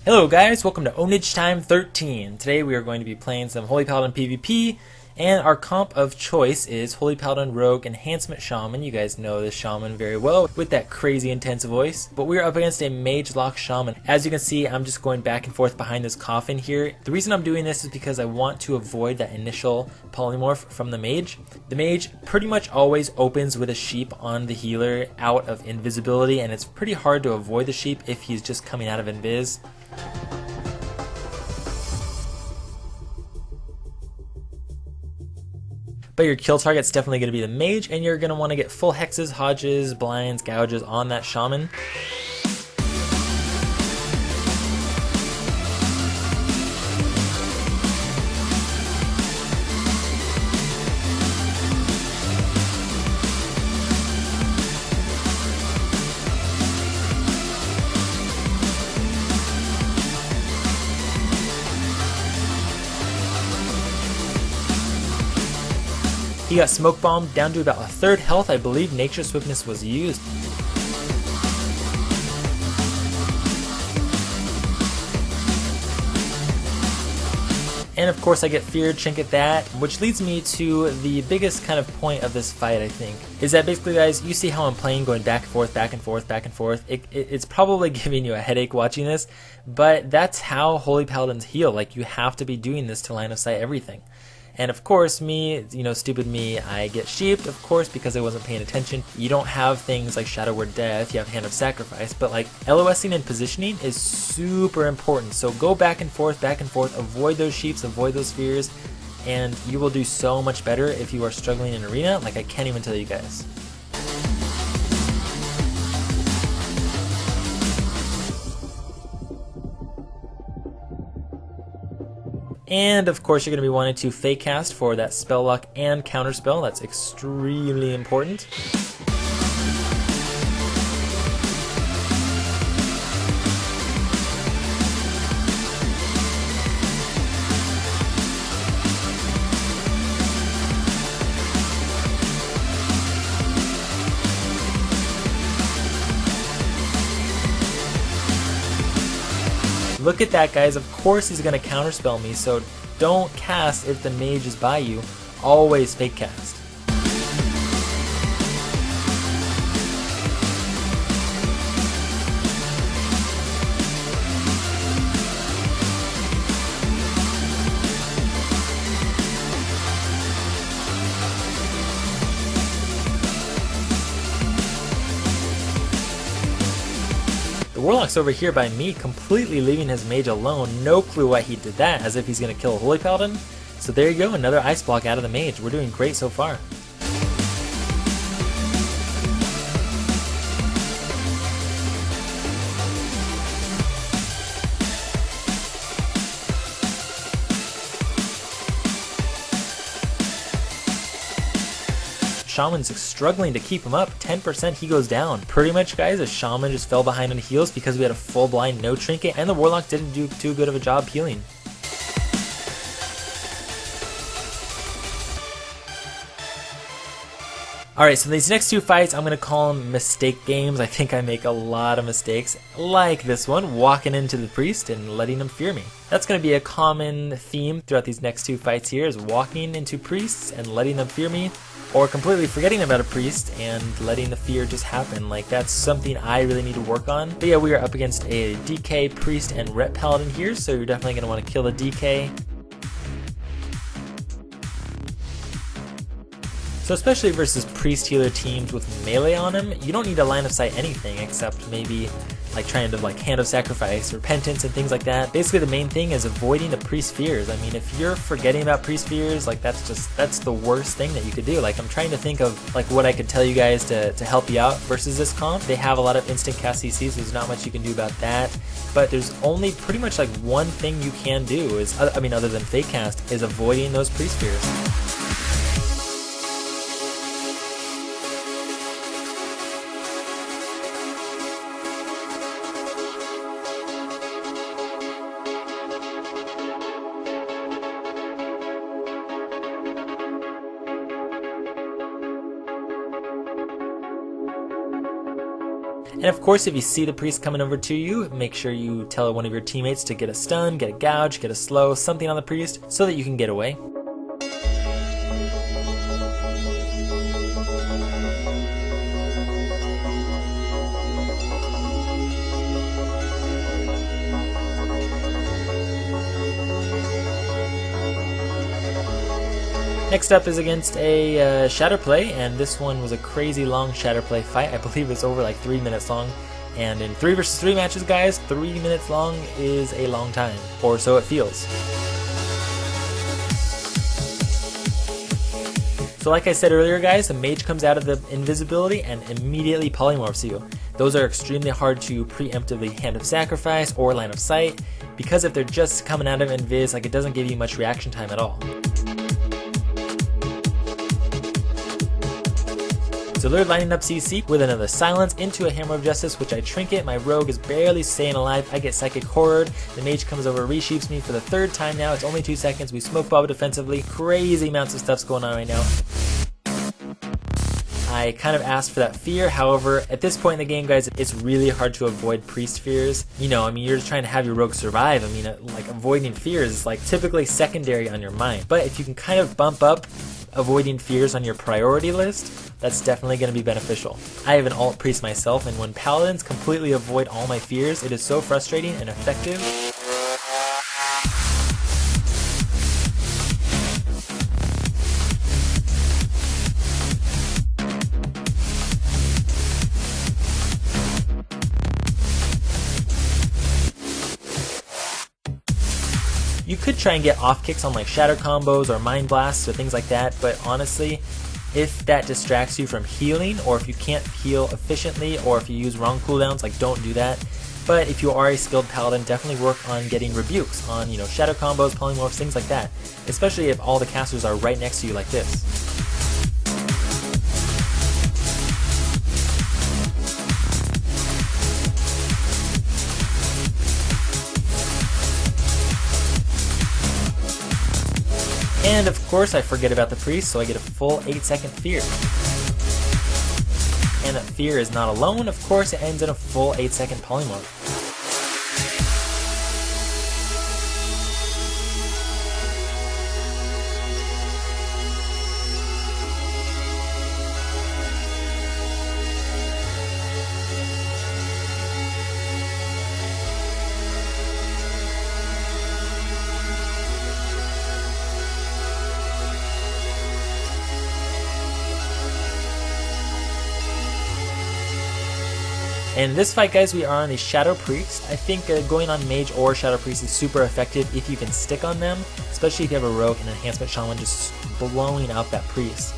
Hello guys, welcome to OWNAGE Time 13. Today we are going to be playing some Holy Paladin PvP, and our comp of choice is Holy Paladin Rogue Enhancement Shaman. You guys know this Shaman very well with that crazy intense voice. But we are up against a Mage Lock Shaman. As you can see, I'm just going back and forth behind this coffin here. The reason I'm doing this is because I want to avoid that initial polymorph from the Mage. The Mage pretty much always opens with a sheep on the healer out of invisibility, and it's pretty hard to avoid the sheep if he's just coming out of invis. But your kill target's definitely going to be the mage, and you're going to want to get full hexes, hodges, blinds, gouges on that shaman. He got smoke bombed down to about a third health. I believe Nature Swiftness was used. And of course I get feared, trinket that, which leads me to the biggest kind of point of this fight, I think. Is that basically, guys, you see how I'm playing, going back and forth, back and forth, back and forth. It's probably giving you a headache watching this, but that's how Holy Paladins heal. Like, you have to be doing this to line of sight everything. And of course, me, stupid me, I get sheeped, of course, because I wasn't paying attention. You don't have things like Shadow Word Death, you have Hand of Sacrifice, but like LOSing and positioning is super important. So go back and forth, avoid those sheeps, avoid those fears, and you will do so much better if you are struggling in arena. Like, I can't even tell you guys. And of course you're going to be wanting to fake cast for that spell lock and counter spell. That's extremely important. Look at that, guys. Of course he's going to counterspell me, so don't cast if the mage is by you. Always fake cast. The Warlock's over here by me, completely leaving his mage alone. No clue why he did that, as if he's going to kill a Holy Paladin. So there you go, another ice block out of the mage. We're doing great so far. Shaman's struggling to keep him up. 10% he goes down. Pretty much, guys, a Shaman just fell behind on heals because we had a full blind, no trinket, and the Warlock didn't do too good of a job healing. Alright, so these next two fights, I'm going to call them mistake games. I think I make a lot of mistakes, like this one, walking into the priest and letting him fear me. That's going to be a common theme throughout these next two fights here, is walking into priests and letting them fear me, or completely forgetting about a priest and letting the fear just happen. Like, that's something I really need to work on. But yeah, we are up against a DK, priest, and rep paladin here, so you're definitely going to want to kill the DK. So especially versus priest healer teams with melee on him, you don't need to line of sight anything except maybe like trying to like Hand of Sacrifice, Repentance, and things like that. Basically the main thing is avoiding the priest fears. I mean, if you're forgetting about priest fears, like that's the worst thing that you could do. Like, I'm trying to think of like what I could tell you guys to help you out versus this comp. They have a lot of instant cast CCs, so there's not much you can do about that. But there's only pretty much like one thing you can do is, I mean, other than fake cast, is avoiding those priest fears. And of course, if you see the priest coming over to you, make sure you tell one of your teammates to get a stun, get a gouge, get a slow, something on the priest, so that you can get away. Next up is against a shatter play, and this one was a crazy long shatter play fight. I believe it's over like 3 minutes long, and in 3 versus 3 matches, guys, 3 minutes long is a long time, or so it feels. So like I said earlier, guys, the mage comes out of the invisibility and immediately polymorphs you. Those are extremely hard to preemptively hand of sacrifice or line of sight, because if they're just coming out of invis, like, it doesn't give you much reaction time at all. So they're lining up CC with another silence into a Hammer of Justice, which I trinket. My rogue is barely staying alive. I get Psychic Horrored. The mage comes over, resheeps me for the 3rd time now. It's only 2 seconds. We smoke bomb defensively. Crazy amounts of stuff's going on right now. I kind of asked for that fear. However, at this point in the game, guys, it's really hard to avoid priest fears. You know, I mean, you're just trying to have your rogue survive. I mean, like, avoiding fears is like typically secondary on your mind. But if you can kind of bump up avoiding fears on your priority list, that's definitely going to be beneficial. I have an alt priest myself, and when paladins completely avoid all my fears, it is so frustrating and effective. You could try and get off kicks on like shatter combos or mind blasts or things like that, but honestly, if that distracts you from healing, or if you can't heal efficiently, or if you use wrong cooldowns, like, don't do that. But if you are a skilled paladin, definitely work on getting rebukes on, you know, shadow combos, polymorphs, things like that, especially if all the casters are right next to you like this. And of course I forget about the priest, so I get a full 8-second fear. And that fear is not alone, of course it ends in a full 8-second polymorph. And in this fight, guys, we are on a Shadow Priest. I think going on Mage or Shadow Priest is super effective if you can stick on them, especially if you have a Rogue and Enhancement Shaman just blowing out that Priest.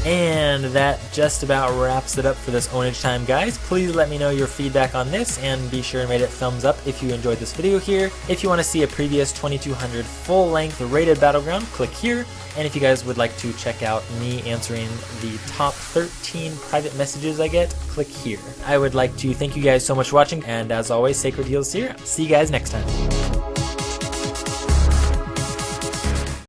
And that just about wraps it up for this Ownage time, guys. Please let me know your feedback on this, and be sure and rate it thumbs up if you enjoyed this video here. If you want to see a previous 2200 full-length rated Battleground, click here. And if you guys would like to check out me answering the top 13 private messages I get, click here. I would like to thank you guys so much for watching, and as always, Sacredheals here. See you guys next time.